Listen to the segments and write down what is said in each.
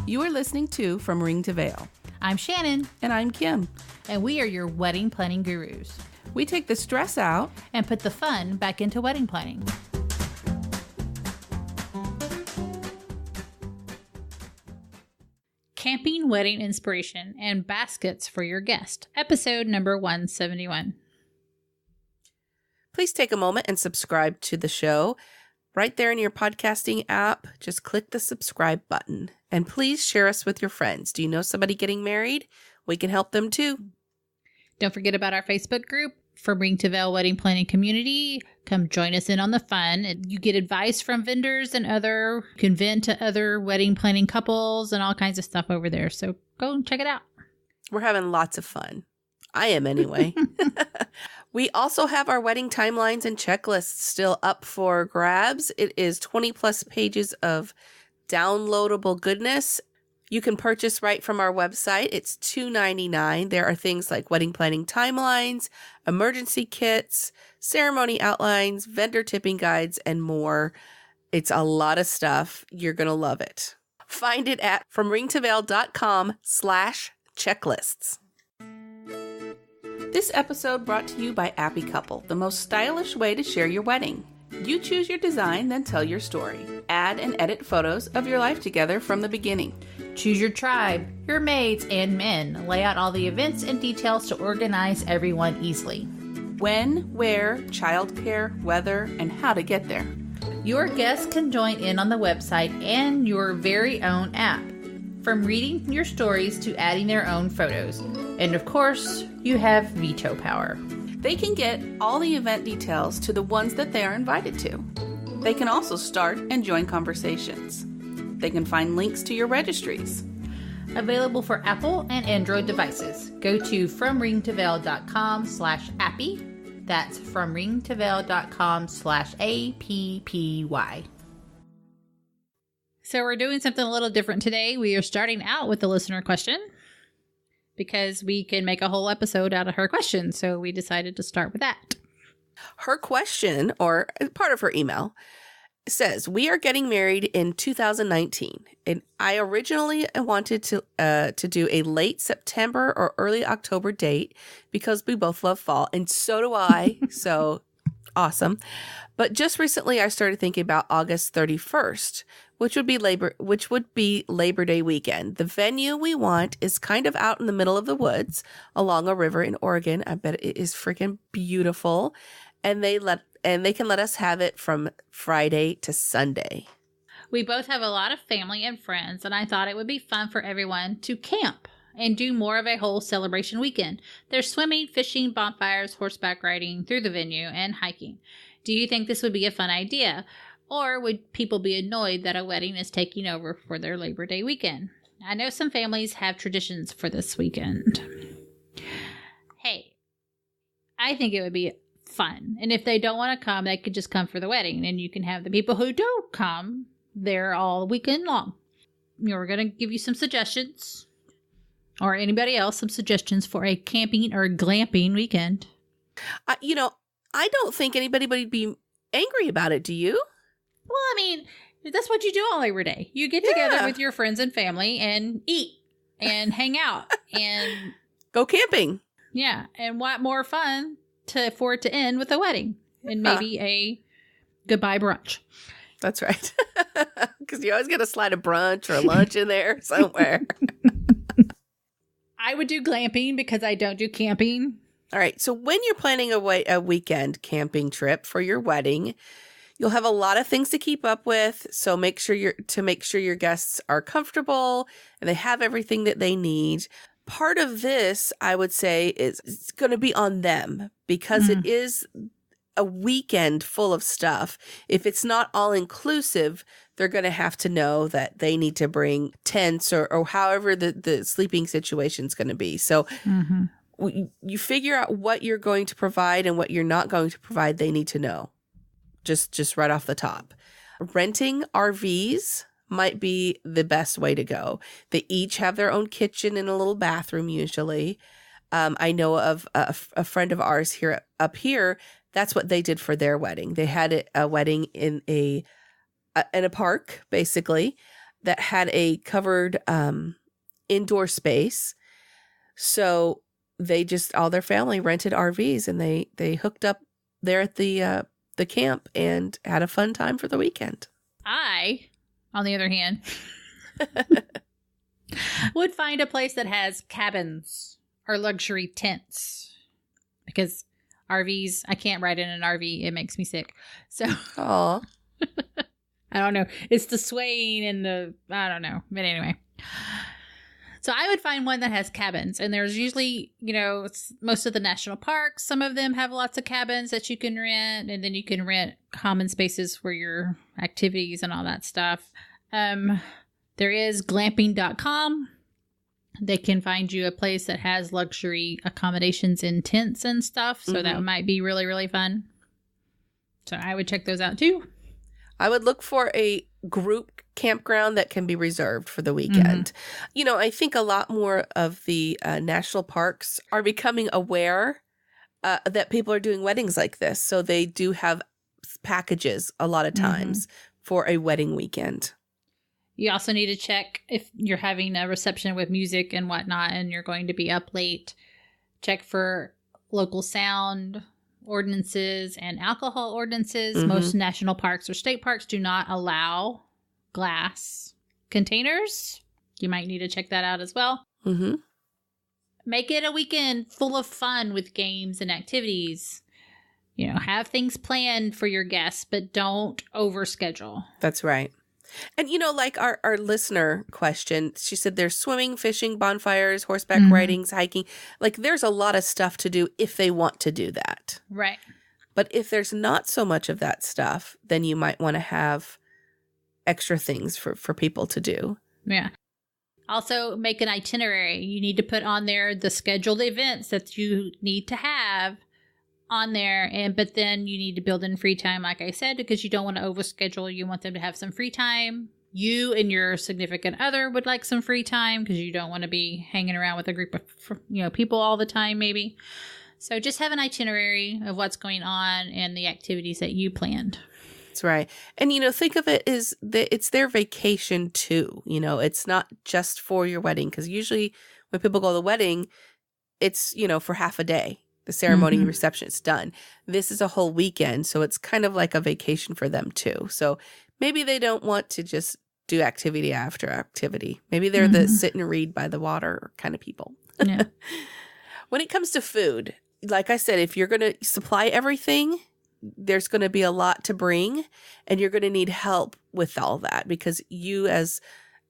You are listening to From Ring to Veil. I'm Shannon. And I'm Kim. And we are your wedding planning gurus. We take the stress out and put the fun back into wedding planning. Camping wedding inspiration and baskets for your guest. Episode number 171. Please take a moment and subscribe to the show. Right there in your podcasting app, just click the subscribe button. And please share us with your friends. Do you know somebody getting married? We can help them too. Don't forget about our Facebook group, From Ring to Veil Wedding Planning Community. Come join us in on the fun. You get advice from vendors and you can vent to other wedding planning couples and all kinds of stuff over there. So go and check it out. We're having lots of fun. I am anyway. We also have our wedding timelines and checklists still up for grabs. It is 20 plus pages of downloadable goodness. You can purchase right from our website. It's $2.99. There are things like wedding planning timelines, emergency kits, ceremony outlines, vendor tipping guides, and more. It's a lot of stuff. You're going to love it. Find it at fromringtoveil.com/checklists. This episode brought to you by Appycouple, the most stylish way to share your wedding. You choose your design, then tell your story. Add and edit photos of your life together from the beginning. Choose your tribe, your maids, and men. Lay out all the events and details to organize everyone easily. When, where, childcare, weather, and how to get there. Your guests can join in on the website and your very own app. From reading your stories to adding their own photos. And of course, you have veto power. They can get all the event details to the ones that they are invited to. They can also start and join conversations. They can find links to your registries. Available for Apple and Android devices. Go to fromringtoveil.com/appy. That's fromringtoveil.com/appy. So we're doing something a little different today. We are starting out with the listener question because we can make a whole episode out of her question. So we decided to start with that. Her question, or part of her email, says, we are getting married in 2019. And I originally wanted to do a late September or early October date because we both love fall. And so do I. So awesome. But just recently I started thinking about August 31st. Which would be Labor Day weekend. The venue we want is kind of out in the middle of the woods along a river in Oregon. I bet it is freaking beautiful. And they can let us have it from Friday to Sunday. We both have a lot of family and friends, and I thought it would be fun for everyone to camp and do more of a whole celebration weekend. There's swimming, fishing, bonfires, horseback riding through the venue, and hiking. Do you think this would be a fun idea? Or would people be annoyed that a wedding is taking over for their Labor Day weekend? I know some families have traditions for this weekend. Hey, I think it would be fun. And if they don't want to come, they could just come for the wedding. And you can have the people who don't come there all weekend long. We're going to give you some suggestions. Or anybody else, some suggestions for a camping or glamping weekend. I don't think anybody would be angry about it. Do you? Well, I mean, that's what you do on Labor Day. You get together with your friends and family and eat and hang out and go camping. Yeah. And what more fun for it to end with a wedding and maybe a goodbye brunch. That's right. Because you always get to slide a brunch or a lunch in there somewhere. I would do glamping because I don't do camping. All right. So when you're planning a weekend camping trip for your wedding, you'll have a lot of things to keep up with. So make sure your guests are comfortable and they have everything that they need. Part of this, I would say, is it's going to be on them because it is a weekend full of stuff. If it's not all inclusive, they're going to have to know that they need to bring tents or however the sleeping situation is going to be. So you figure out what you're going to provide and what you're not going to provide. They need to know. Just right off the top. Renting RVs might be the best way to go. They each have their own kitchen and a little bathroom usually. I know of a friend of ours up here. That's what they did for their wedding. They had a wedding in a park, basically. that had a covered indoor space. So they just, all their family rented RVs and they hooked up there at the camp and had a fun time for the weekend. I, on the other hand, would find a place that has cabins or luxury tents, because RVs, I can't ride in an RV. It makes me sick. So, Aw. I don't know. It's the swaying and I don't know. But anyway. So I would find one that has cabins, and there's usually, most of the national parks, some of them have lots of cabins that you can rent, and then you can rent common spaces for your activities and all that stuff. There is glamping.com. They can find you a place that has luxury accommodations in tents and stuff. So that might be really, really fun. So I would check those out too. I would look for a group campground that can be reserved for the weekend. I think a lot more of the national parks are becoming aware that people are doing weddings like this. So they do have packages a lot of times for a wedding weekend. You also need to check if you're having a reception with music and whatnot and you're going to be up late. Check for local sound ordinances and alcohol ordinances. Most national parks or state parks do not allow glass containers. You might need to check that out as well. Make it a weekend full of fun with games and activities. Have things planned for your guests, but don't overschedule. That's right. And, like our listener question, she said there's swimming, fishing, bonfires, horseback ridings, hiking. Like, there's a lot of stuff to do if they want to do that. Right. But if there's not so much of that stuff, then you might want to have extra things for people to do. Yeah. Also, make an itinerary. You need to put on there the scheduled events that you need to have on there, but then you need to build in free time, like I said, because you don't want to overschedule. You want them to have some free time. You and your significant other would like some free time because you don't want to be hanging around with a group of people all the time, maybe. So just have an itinerary of what's going on and the activities that you planned. That's right. And, think of it as it's their vacation too. It's not just for your wedding, because usually when people go to the wedding, it's, for half a day. The ceremony and reception is done. This is a whole weekend, so it's kind of like a vacation for them too. So maybe they don't want to just do activity after activity. Maybe they're the sit and read by the water kind of people. Yeah. When it comes to food, like I said, if you're going to supply everything, there's going to be a lot to bring, and you're going to need help with all that, because you as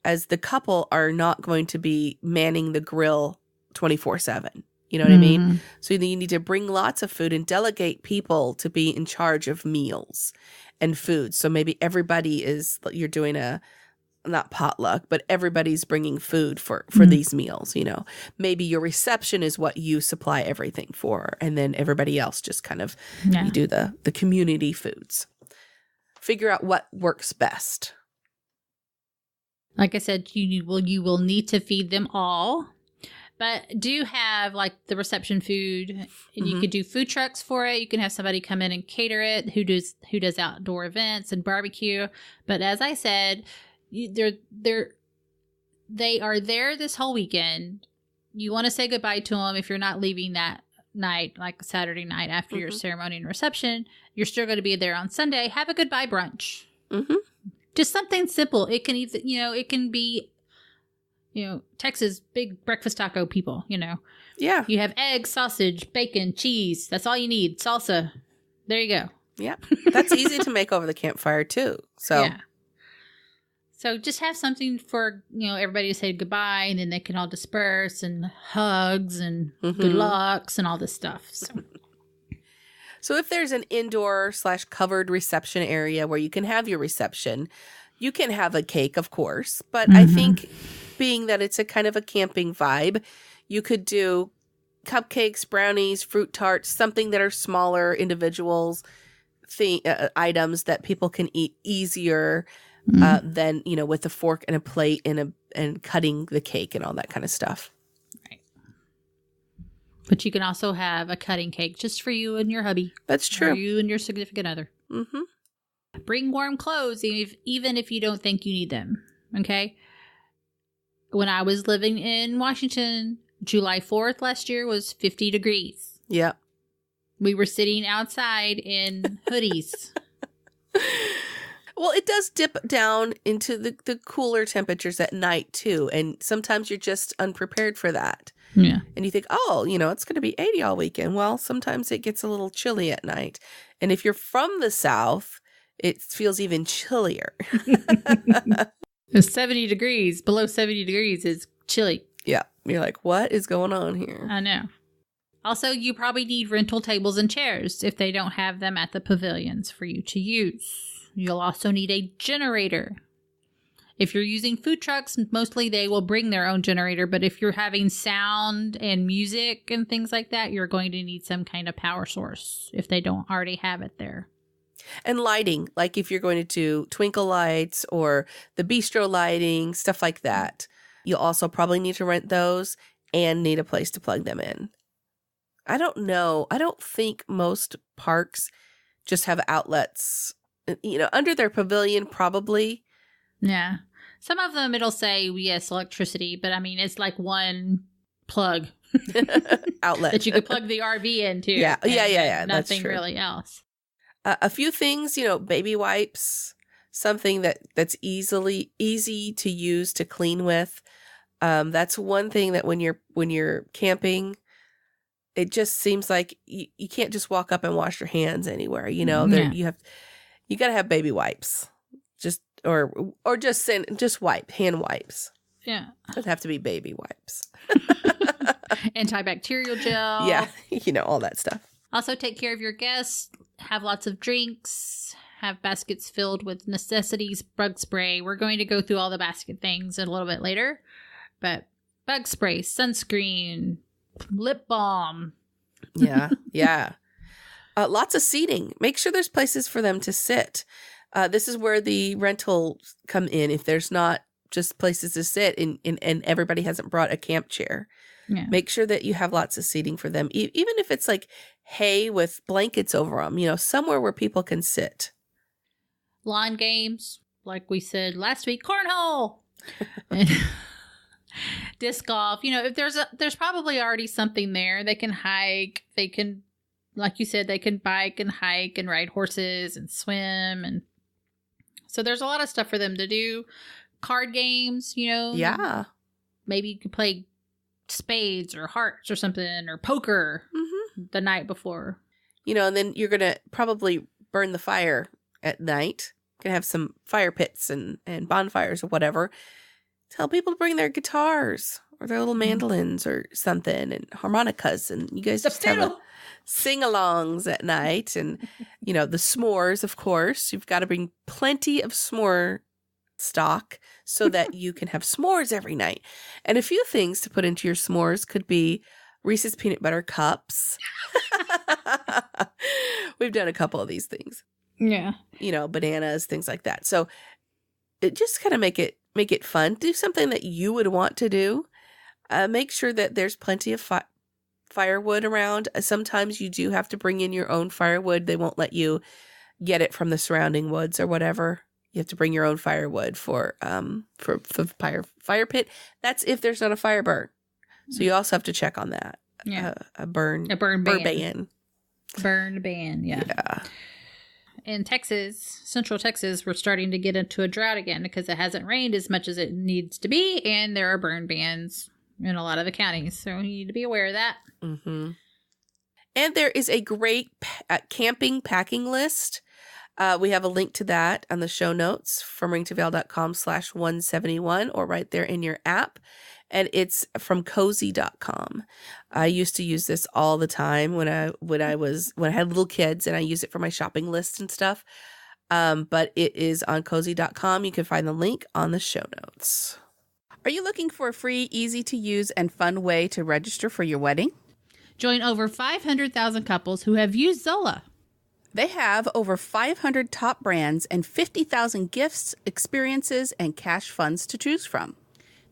the couple are not going to be manning the grill 24/7. You know what I mean? So you need to bring lots of food and delegate people to be in charge of meals and food. So maybe you're doing not potluck, but everybody's bringing food for these meals, Maybe your reception is what you supply everything for, and then everybody else just kind of, you do the community foods. Figure out what works best. Like I said, you will need to feed them all. But do have like the reception food, and you could do food trucks for it. You can have somebody come in and cater it who does outdoor events and barbecue. But as I said, they are there this whole weekend. You want to say goodbye to them if you're not leaving that night, like Saturday night after your ceremony and reception. You're still going to be there on Sunday. Have a goodbye brunch. Just something simple. It can either, it can be, Texas big breakfast taco people, Yeah. You have eggs, sausage, bacon, cheese. That's all you need. Salsa. There you go. Yeah. That's easy to make over the campfire too. So yeah. So just have something for, everybody to say goodbye, and then they can all disperse, and hugs and good lucks and all this stuff. So if there's an indoor/covered reception area where you can have your reception, you can have a cake, of course. But I think being that it's a kind of a camping vibe, you could do cupcakes, brownies, fruit tarts, something that are smaller individuals, items that people can eat easier than, with a fork and a plate and cutting the cake and all that kind of stuff. Right. But you can also have a cutting cake just for you and your hubby. That's true. Or you and your significant other. Bring warm clothes, even if you don't think you need them. Okay. When I was living in Washington, July 4th last year was 50 degrees. Yep. We were sitting outside in hoodies. Well, it does dip down into the cooler temperatures at night, too. And sometimes you're just unprepared for that. Yeah. And you think, oh, it's going to be 80 all weekend. Well, sometimes it gets a little chilly at night. And if you're from the South, it feels even chillier. It's 70 degrees. Below 70 degrees is chilly. Yeah. You're like, what is going on here? I know. Also, you probably need rental tables and chairs if they don't have them at the pavilions for you to use. You'll also need a generator. If you're using food trucks, mostly they will bring their own generator. But if you're having sound and music and things like that, you're going to need some kind of power source if they don't already have it there. And lighting, like if you're going to do twinkle lights or the bistro lighting, stuff like that. You'll also probably need to rent those and need a place to plug them in. I don't know. I don't think most parks just have outlets, under their pavilion, probably. Yeah. Some of them, it'll say, yes, electricity, but I mean, it's like one plug outlet that you could plug the RV into. Yeah. Nothing That's true. really else. A few things, baby wipes, something that's easy to use to clean with. That's one thing that when you're camping, it just seems like you can't just walk up and wash your hands anywhere. You got to have baby wipes, or just hand wipes. Yeah, doesn't have to be baby wipes. Antibacterial gel. Yeah, all that stuff. Also, take care of your guests. Have lots of drinks. Have baskets filled with necessities, bug spray. We're going to go through all the basket things a little bit later, but bug spray, sunscreen, lip balm. Yeah. Lots of seating. Make sure there's places for them to sit. This is where the rentals come in. If there's not just places to sit and everybody hasn't brought a camp chair, make sure that you have lots of seating for them. Even if it's like hay with blankets over them, somewhere where people can sit. Lawn games, like we said last week, cornhole. And disc golf. If there's probably already something there. They can hike. They can, like you said, they can bike and hike and ride horses and swim. And so there's a lot of stuff for them to do. Card games, Yeah. Maybe you could play spades or hearts or something, or poker the night before. And then you're going to probably burn the fire at night. Going to have some fire pits and bonfires or whatever. Tell people to bring their guitars or their little mandolins or something and harmonicas, and you guys just have sing-alongs at night. And, the s'mores, of course. You've got to bring plenty of s'more stock so that you can have s'mores every night. And a few things to put into your s'mores could be Reese's peanut butter cups. We've done a couple of these things. Yeah. Bananas, things like that. So it just kind of make it fun. Do something that you would want to do. Make sure that there's plenty of firewood around. Sometimes you do have to bring in your own firewood. They won't let you get it from the surrounding woods or whatever. You have to bring your own firewood for fire pit. That's if there's not a fire burn. So you also have to check on that. Yeah. A burn ban. Burn ban, yeah. Yeah. In Texas, Central Texas, we're starting to get into a drought again because it hasn't rained as much as it needs to be, and there are burn bans in a lot of the counties. So you need to be aware of that. Mm-hmm. And there is a great camping packing list. We have a link to that on the show notes from ringtovale.com/171 or right there in your app. And it's from cozy.com. I used to use this all the time when I had little kids, and I use it for my shopping list and stuff. But it is on cozy.com. You can find the link on the show notes. Are you looking for a free, easy to use, and fun way to register for your wedding? Join over 500,000 couples who have used Zola. They have over 500 top brands and 50,000 gifts, experiences, and cash funds to choose from.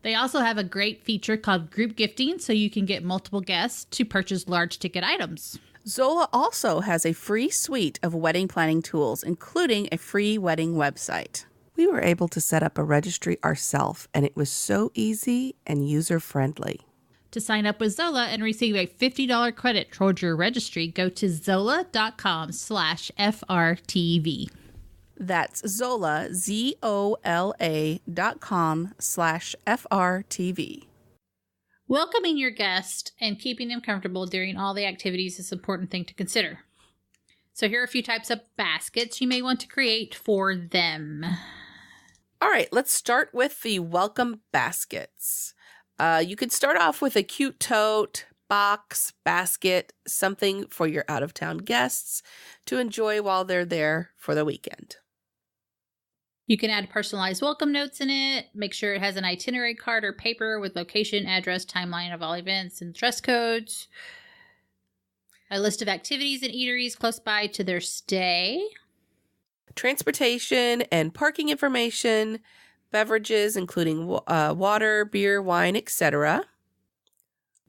They also have a great feature called group gifting, so you can get multiple guests to purchase large ticket items. Zola also has a free suite of wedding planning tools, including a free wedding website. We were able to set up a registry ourselves, and it was so easy and user-friendly. To sign up with Zola and receive a $50 credit towards your registry, go to zola.com/FRTV. That's Zola, ZOLA.com/FRTV. Welcoming your guest and keeping them comfortable during all the activities is an important thing to consider. So here are a few types of baskets you may want to create for them. All right, let's start with the welcome baskets. You could start off with a cute tote, box, basket, something for your out-of-town guests to enjoy while they're there for the weekend. You can add personalized welcome notes in it. Make sure it has an itinerary card or paper with location, address, timeline of all events, and dress codes. A list of activities and eateries close by to their stay. Transportation and parking information, beverages including water, beer, wine, etc.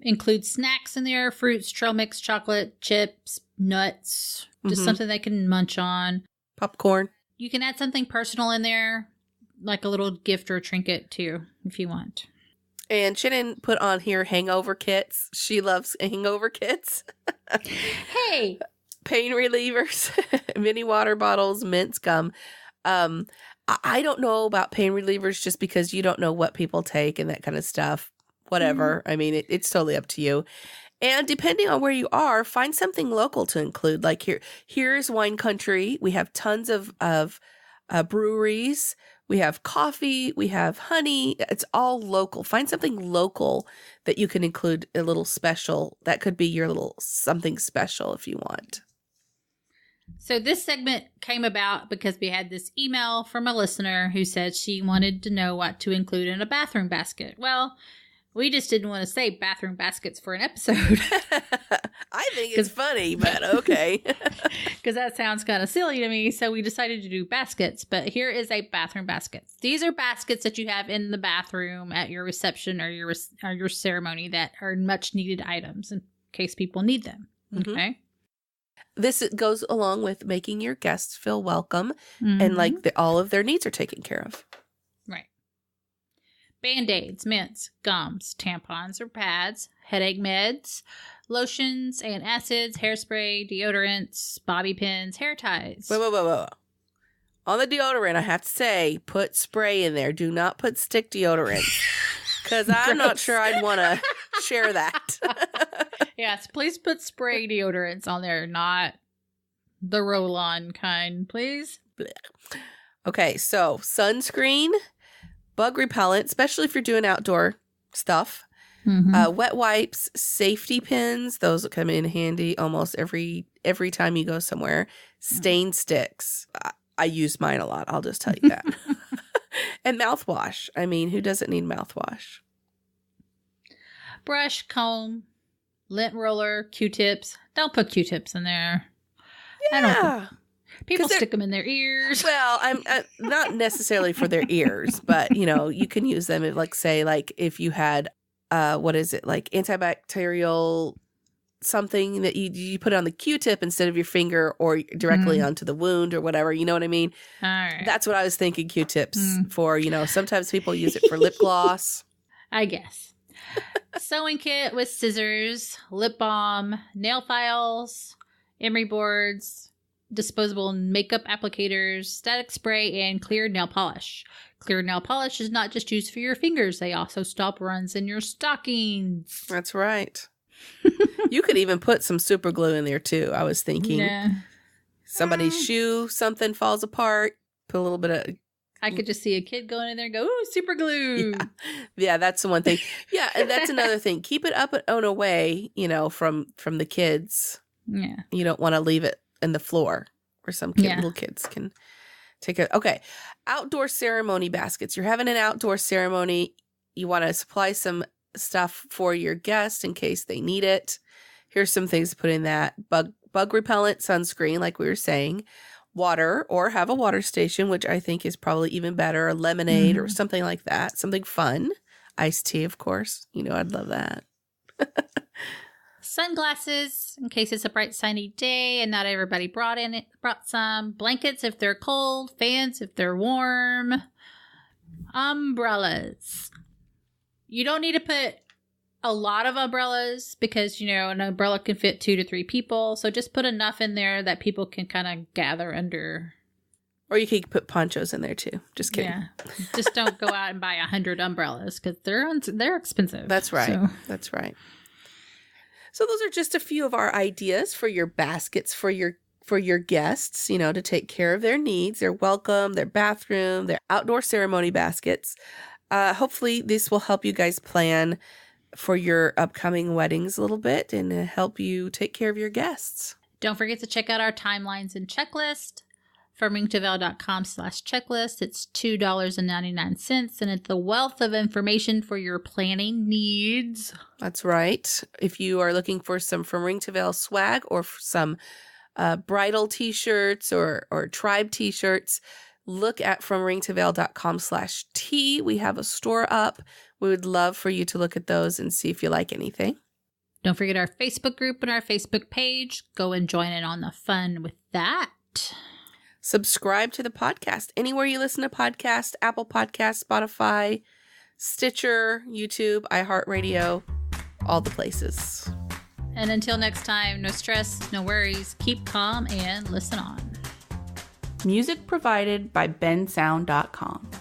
Include snacks in there, fruits, trail mix, chocolate, chips, nuts, just something they can munch on. Popcorn. You can add something personal in there, like a little gift or trinket too, if you want. And Shannon put on here hangover kits. She loves hangover kits. Hey! Pain relievers, mini water bottles, mints, gum. I don't know about pain relievers just because you don't know what people take and that kind of stuff. Whatever. I mean, it's totally up to you. And depending on where you are, find something local to include. Like here's wine country. We have tons of breweries. We have coffee. We have honey. It's all local. Find something local that you can include a little special. That could be your little something special if you want. So this segment came about because we had this email from a listener who said she wanted to know what to include in a bathroom basket. Well, we just didn't want to say bathroom baskets for an episode. I think it's funny, but okay. Because that sounds kind of silly to me. So we decided to do baskets. But here is a bathroom basket. These are baskets that you have in the bathroom at your reception or your ceremony that are much needed items in case people need them. Okay. This goes along with making your guests feel welcome and like all of their needs are taken care of. Right. Band-aids, mints, gums, tampons or pads, headache meds, lotions and acids, hairspray, deodorants, bobby pins, hair ties. Whoa. On the deodorant, I have to say, put spray in there. Do not put stick deodorant. Because I'm not sure I'd want to share that. Yes, please put spray deodorants on there, not the roll-on kind, please. Okay, so sunscreen, bug repellent, especially if you're doing outdoor stuff, wet wipes, safety pins. Those will come in handy almost every time you go somewhere. Stain sticks. I use mine a lot. I'll just tell you that. And mouthwash. I mean, who doesn't need mouthwash? Brush, comb, lint roller, Q-tips. Don't put Q-tips in there. Yeah. People stick them in their ears. Well, I'm not necessarily for their ears, but you can use them if you had like antibacterial something that you put on the Q-tip instead of your finger or directly onto the wound or whatever. You know what I mean? All right. That's what I was thinking Q-tips for. Sometimes people use it for lip gloss. I guess. Sewing kit with scissors, lip balm, nail files, emery boards, disposable makeup applicators, static spray, and clear nail polish. Clear nail polish is not just used for your fingers. They also stop runs in your stockings. That's right. You could even put some super glue in there too. I was thinking somebody's shoe, something falls apart, put a little bit of... I could just see a kid going in there and go, ooh, super glue. Yeah, that's the one thing. Yeah, and that's another thing. Keep it up and away, from the kids. Yeah. You don't want to leave it in the floor where some little kids can take it. Okay. Outdoor ceremony baskets. You're having an outdoor ceremony. You want to supply some stuff for your guests in case they need it. Here's some things to put in that. Bug repellent, sunscreen, like we were saying. Water, or have a water station, which I think is probably even better. A lemonade or something like that. Something fun. Iced tea, of course. I'd love that. sunglasses in case it's a bright sunny day and not everybody brought some. Blankets if they're cold. Fans if they're warm. Umbrellas. You don't need to put a lot of umbrellas because, an umbrella can fit 2 to 3 people. So just put enough in there that people can kind of gather under. Or you could put ponchos in there too. Just kidding. Yeah. Just don't go out and buy 100 umbrellas because they're expensive. That's right. That's right. So those are just a few of our ideas for your baskets for your guests, to take care of their needs, their welcome, their bathroom, their outdoor ceremony baskets. Hopefully this will help you guys plan for your upcoming weddings a little bit and help you take care of your guests. Don't forget to check out our timelines and checklist from ringtoveil.com/checklist. It's $2.99, and it's a wealth of information for your planning needs. That's right. If you are looking for some From Ring to Veil swag or some bridal t-shirts or tribe t-shirts, look at fromringtoveil.com/tea. We have a store up. We would love for you to look at those and see if you like anything. Don't forget our Facebook group and our Facebook page. Go and join in on the fun with that. Subscribe to the podcast anywhere you listen to podcasts: Apple Podcasts, Spotify, Stitcher, YouTube, iHeartRadio, all the places. And until next time, no stress, no worries. Keep calm and listen on. Music provided by bensound.com.